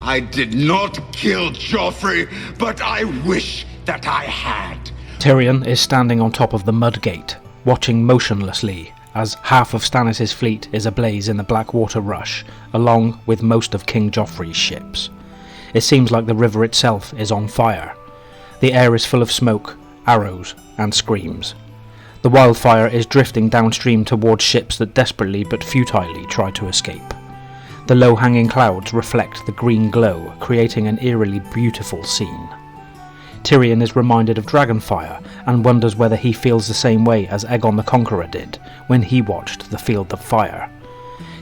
I did not kill Joffrey, but I wish that I had. Tyrion is standing on top of the mud gate, watching motionlessly as half of Stannis' fleet is ablaze in the Blackwater rush, along with most of King Joffrey's ships. It seems like the river itself is on fire. The air is full of smoke, arrows, and screams. The wildfire is drifting downstream towards ships that desperately but futilely try to escape. The low-hanging clouds reflect the green glow, creating an eerily beautiful scene. Tyrion is reminded of Dragonfire and wonders whether he feels the same way as Aegon the Conqueror did when he watched the Field of Fire.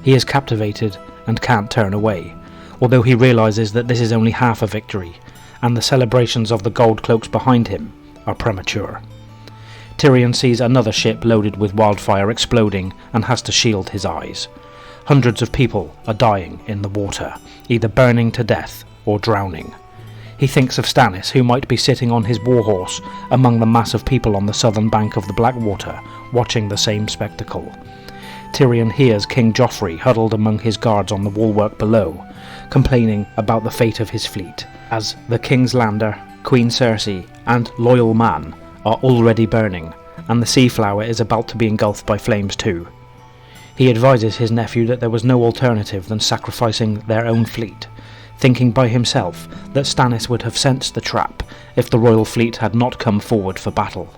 He is captivated and can't turn away, although he realises that this is only half a victory, and the celebrations of the gold cloaks behind him are premature. Tyrion sees another ship loaded with wildfire exploding and has to shield his eyes. Hundreds of people are dying in the water, either burning to death or drowning. He thinks of Stannis, who might be sitting on his warhorse among the mass of people on the southern bank of the Blackwater, watching the same spectacle. Tyrion hears King Joffrey huddled among his guards on the wallwork below, complaining about the fate of his fleet, as the King's Lander, Queen Cersei, and Loyal Man are already burning, and the Seaflower is about to be engulfed by flames too. He advises his nephew that there was no alternative than sacrificing their own fleet, thinking by himself that Stannis would have sensed the trap if the royal fleet had not come forward for battle.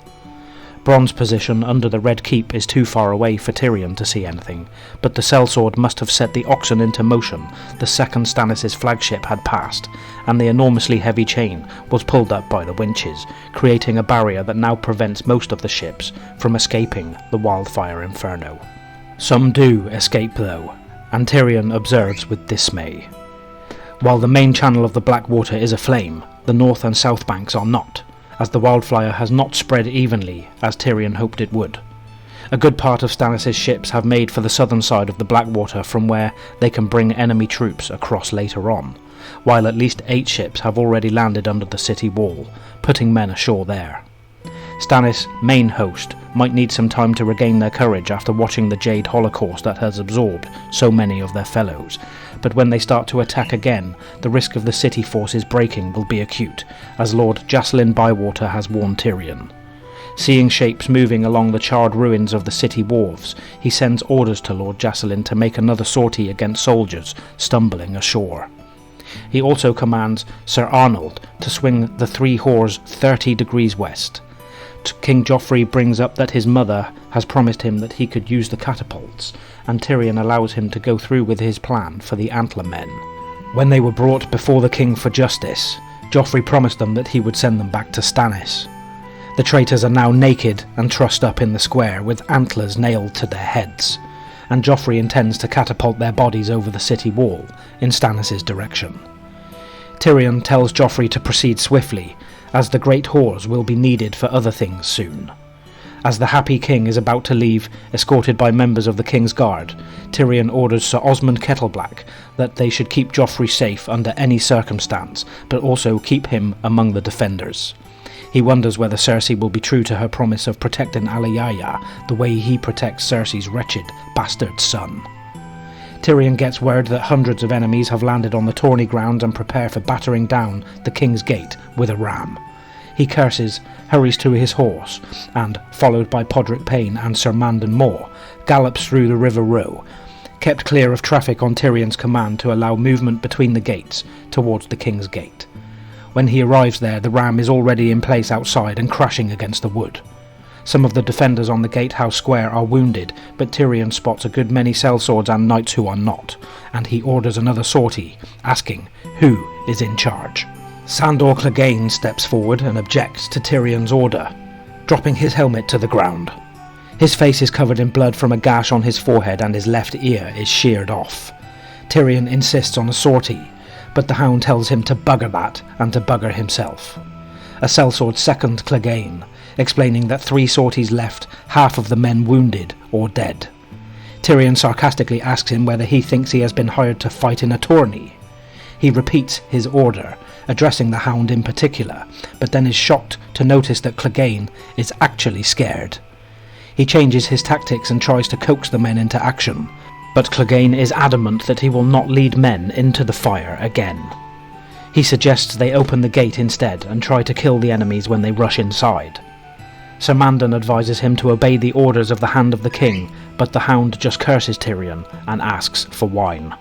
Bronn's position under the Red Keep is too far away for Tyrion to see anything, but the sellsword must have set the oxen into motion the second Stannis' flagship had passed, and the enormously heavy chain was pulled up by the winches, creating a barrier that now prevents most of the ships from escaping the wildfire inferno. Some do escape though, and Tyrion observes with dismay. While the main channel of the Blackwater is aflame, the north and south banks are not, as the wildfire has not spread evenly as Tyrion hoped it would. A good part of Stannis' ships have made for the southern side of the Blackwater, from where they can bring enemy troops across later on, while at least 8 ships have already landed under the city wall, putting men ashore there. Stannis' main host might need some time to regain their courage after watching the Jade Holocaust that has absorbed so many of their fellows, but when they start to attack again, the risk of the city forces breaking will be acute, as Lord Jacelyn Bywater has warned Tyrion. Seeing shapes moving along the charred ruins of the city wharves, he sends orders to Lord Jacelyn to make another sortie against soldiers stumbling ashore. He also commands Sir Arnold to swing the Three Whores 30 degrees west. King Joffrey brings up that his mother has promised him that he could use the catapults, and Tyrion allows him to go through with his plan for the Antler Men. When they were brought before the king for justice, Joffrey promised them that he would send them back to Stannis. The traitors are now naked and trussed up in the square with antlers nailed to their heads, and Joffrey intends to catapult their bodies over the city wall in Stannis' direction. Tyrion tells Joffrey to proceed swiftly, as the great whores will be needed for other things soon. As the happy king is about to leave, escorted by members of the king's guard, Tyrion orders Sir Osmond Kettleblack that they should keep Joffrey safe under any circumstance, but also keep him among the defenders. He wonders whether Cersei will be true to her promise of protecting Alayaya the way he protects Cersei's wretched bastard son. Tyrion gets word that hundreds of enemies have landed on the tourney ground and prepare for battering down the king's gate with a ram. He curses, hurries to his horse, and, followed by Podrick Payne and Sir Mandon Moore, gallops through the River Row, kept clear of traffic on Tyrion's command to allow movement between the gates towards the king's gate. When he arrives there, the ram is already in place outside and crashing against the wood. Some of the defenders on the gatehouse square are wounded, but Tyrion spots a good many sellswords and knights who are not, and he orders another sortie, asking who is in charge. Sandor Clegane steps forward and objects to Tyrion's order, dropping his helmet to the ground. His face is covered in blood from a gash on his forehead and his left ear is sheared off. Tyrion insists on a sortie, but the Hound tells him to bugger that and to bugger himself. A sellsword seconds Clegane, explaining that 3 sorties left half of the men wounded or dead. Tyrion sarcastically asks him whether he thinks he has been hired to fight in a tourney. He repeats his order, addressing the Hound in particular, but then is shocked to notice that Clegane is actually scared. He changes his tactics and tries to coax the men into action, but Clegane is adamant that he will not lead men into the fire again. He suggests they open the gate instead and try to kill the enemies when they rush inside. Sir Mandon advises him to obey the orders of the Hand of the King, but the Hound just curses Tyrion and asks for wine.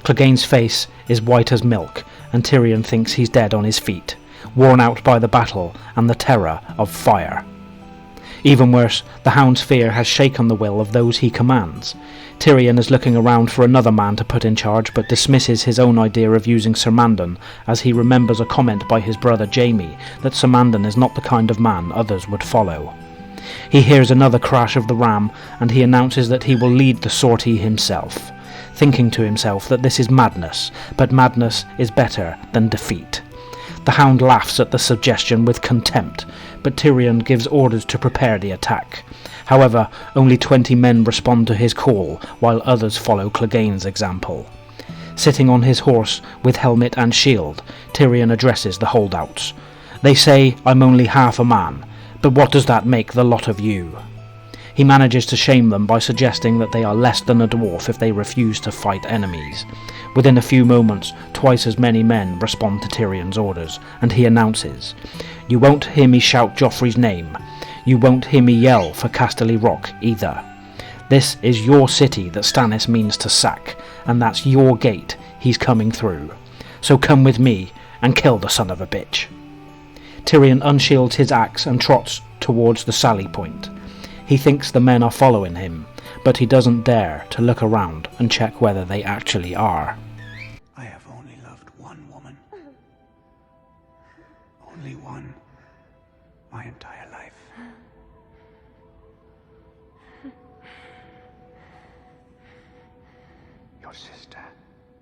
Clegane's face is white as milk, and Tyrion thinks he's dead on his feet, worn out by the battle and the terror of fire. Even worse, the Hound's fear has shaken the will of those he commands. Tyrion is looking around for another man to put in charge, but dismisses his own idea of using Sir Mandon, as he remembers a comment by his brother Jaime that Sir Mandon is not the kind of man others would follow. He hears another crash of the ram, and he announces that he will lead the sortie himself, thinking to himself that this is madness, but madness is better than defeat. The Hound laughs at the suggestion with contempt, but Tyrion gives orders to prepare the attack. However, only 20 men respond to his call, while others follow Clegane's example. Sitting on his horse with helmet and shield, Tyrion addresses the holdouts. They say, "I'm only half a man, but what does that make the lot of you?" He manages to shame them by suggesting that they are less than a dwarf if they refuse to fight enemies. Within a few moments, twice as many men respond to Tyrion's orders, and he announces, "You won't hear me shout Joffrey's name. You won't hear me yell for Casterly Rock either. This is your city that Stannis means to sack, and that's your gate he's coming through. So come with me and kill the son of a bitch." Tyrion unshields his axe and trots towards the sally point. He thinks the men are following him, but he doesn't dare to look around and check whether they actually are. I have only loved one woman. Only one. My entire life. Your sister.